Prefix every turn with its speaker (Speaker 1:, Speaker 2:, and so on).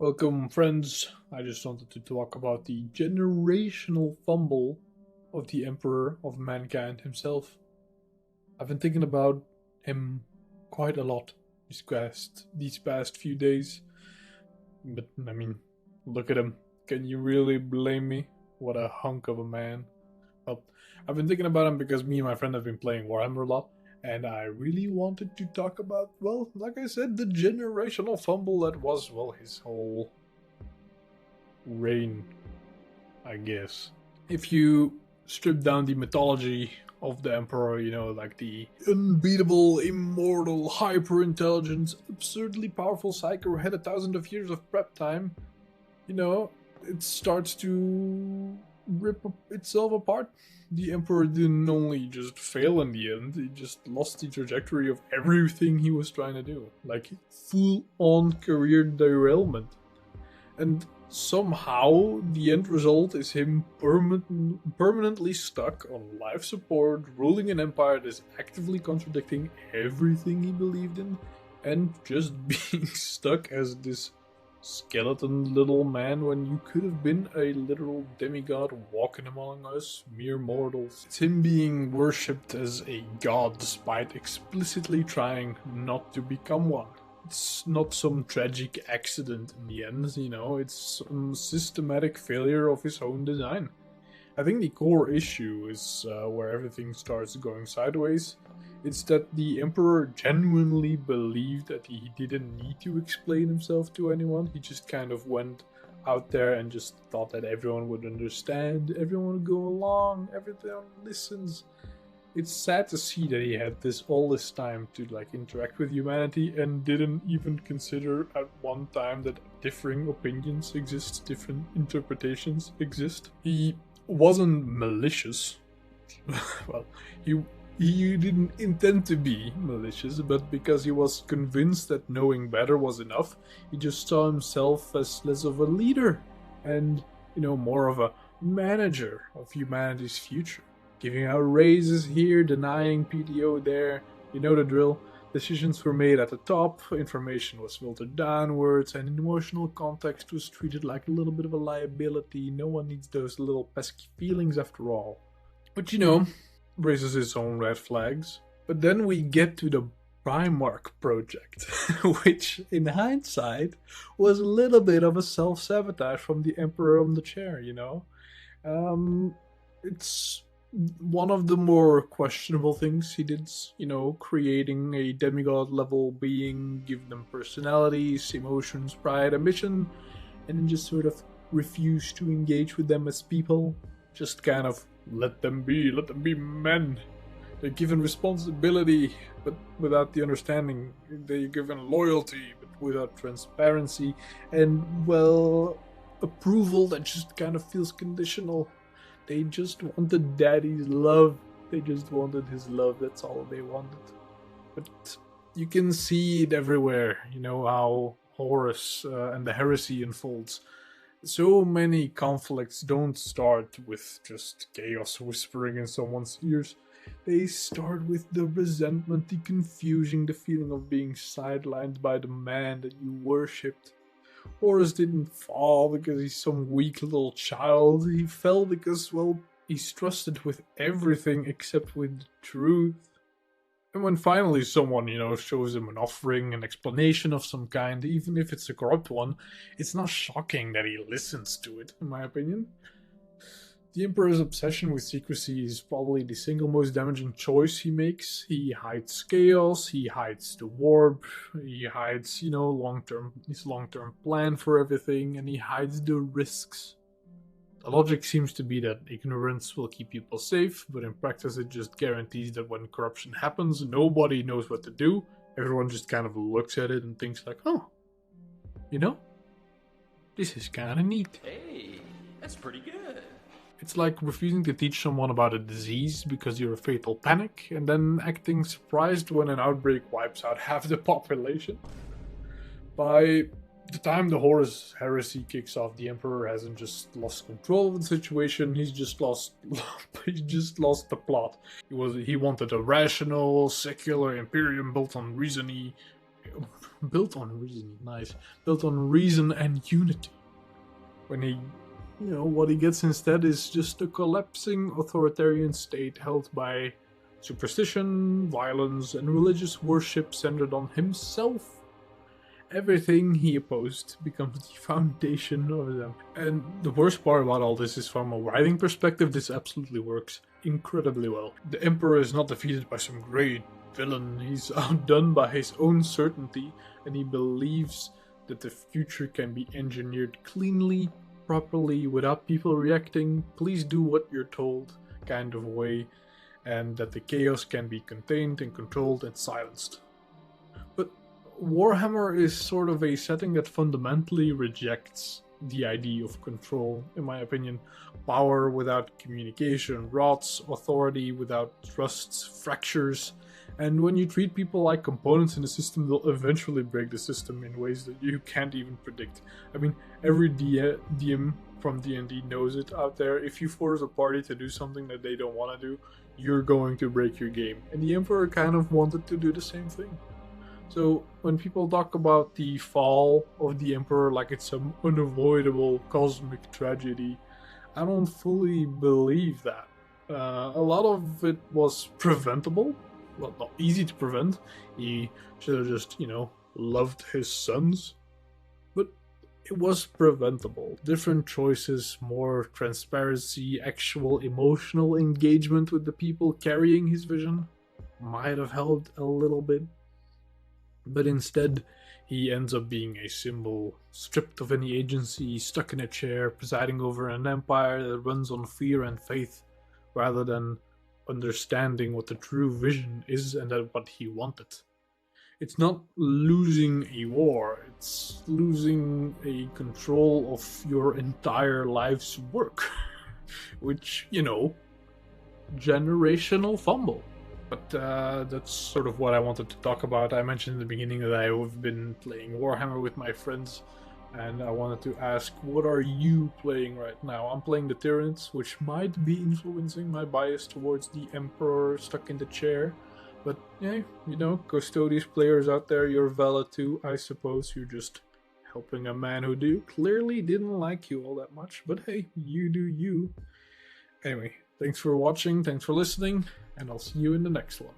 Speaker 1: Welcome, friends. I just wanted to talk about the generational fumble of the Emperor of Mankind himself. I've been thinking about him quite a lot these past few days. But, I mean, look at him. Can you really blame me? What a hunk of a man. Well, I've been thinking about him because me and my friend have been playing Warhammer a lot. And I really wanted to talk about, well, like I said, the generational fumble that was, well, his whole reign, I guess. If you strip down the mythology of the Emperor, like the unbeatable, immortal, hyper-intelligent, absurdly powerful psycho who had 1,000 of years of prep time, it starts to rip itself apart. The Emperor didn't only just fail in the end, he just lost the trajectory of everything he was trying to do. Like, full-on career derailment. And somehow, the end result is him permanently stuck on life support, ruling an empire that is actively contradicting everything he believed in, and just being stuck as this skeleton little man when you could have been a literal demigod walking among us mere mortals. It's him being worshipped as a god despite explicitly trying not to become one. It's not some tragic accident in the end, it's some systematic failure of his own design. I think the core issue is where everything starts going sideways. It's that the Emperor genuinely believed that he didn't need to explain himself to anyone. He just kind of went out there and just thought that everyone would understand, everyone would go along, everyone listens. It's sad to see that he had all this time to interact with humanity and didn't even consider at one time that differing opinions exist, different interpretations exist. He wasn't malicious. Well, he didn't intend to be malicious, but because he was convinced that knowing better was enough, he just saw himself as less of a leader and, more of a manager of humanity's future. Giving out raises here, denying PTO there, you know the drill. Decisions were made at the top, information was filtered downwards, and emotional context was treated like a little bit of a liability. No one needs those little pesky feelings after all. But raises his own red flags. But then we get to the Primarch project, which in hindsight was a little bit of a self-sabotage from the Emperor on the chair, It's one of the more questionable things he did, creating a demigod level being, give them personalities, emotions, pride, ambition, and then just sort of refuse to engage with them as people. Just kind of let them be men. They're given responsibility, but without the understanding. They're given loyalty, but without transparency. And, well, approval that just kind of feels conditional. They just wanted daddy's love. They just wanted his love. That's all they wanted. But you can see it everywhere. How Horus and the Heresy unfolds. So many conflicts don't start with just chaos whispering in someone's ears. They start with the resentment, the confusion, the feeling of being sidelined by the man that you worshipped. Horus didn't fall because he's some weak little child. He fell because, well, he's trusted with everything except with the truth. And when finally someone, shows him an offering, an explanation of some kind, even if it's a corrupt one, it's not shocking that he listens to it, in my opinion. The Emperor's obsession with secrecy is probably the single most damaging choice he makes. He hides chaos, he hides the warp, he hides, his long-term plan for everything, and he hides the risks. The logic seems to be that ignorance will keep people safe, but in practice it just guarantees that when corruption happens, nobody knows what to do. Everyone just kind of looks at it and thinks like, oh, this is kind of neat.
Speaker 2: Hey, that's pretty good.
Speaker 1: It's like refusing to teach someone about a disease because you're a fatal panic, and then acting surprised when an outbreak wipes out half the population. By the time the Horus Heresy kicks off, the Emperor hasn't just lost control of the situation, he's just lost the plot. He wanted a rational, secular imperium built on reasoning, built on reason, nice. Built on reason and unity. When he, what he gets instead is just a collapsing authoritarian state held by superstition, violence, and religious worship centered on himself. Everything he opposed becomes the foundation of them. And the worst part about all this is, from a writing perspective, this absolutely works incredibly well. The Emperor is not defeated by some great villain. He's outdone by his own certainty, and he believes that the future can be engineered cleanly, properly, without people reacting, please do what you're told kind of way, and that the chaos can be contained and controlled and silenced. But Warhammer is sort of a setting that fundamentally rejects the idea of control, in my opinion. Power without communication rots, authority without trust fractures, and when you treat people like components in the system, they'll eventually break the system in ways that you can't even predict. I mean, every DM from D&D knows it out there. If you force a party to do something that they don't want to do, you're going to break your game. And the Emperor kind of wanted to do the same thing. So when people talk about the fall of the Emperor like it's some unavoidable cosmic tragedy, I don't fully believe that. A lot of it was preventable. Well, not easy to prevent. He should have just, loved his sons. But it was preventable. Different choices, more transparency, actual emotional engagement with the people carrying his vision might have helped a little bit. But instead, he ends up being a symbol, stripped of any agency, stuck in a chair, presiding over an empire that runs on fear and faith, rather than understanding what the true vision is and what he wanted. It's not losing a war, it's losing a control of your entire life's work. Which, generational fumble. But that's sort of what I wanted to talk about. I mentioned in the beginning that I have been playing Warhammer with my friends, and I wanted to ask, what are you playing right now? I'm playing the Tyrants, which might be influencing my bias towards the Emperor stuck in the chair. But yeah, Custodes players out there, you're valid too, I suppose. You're just helping a man who clearly didn't like you all that much. But hey, you do you. Anyway, thanks for watching, thanks for listening, and I'll see you in the next one.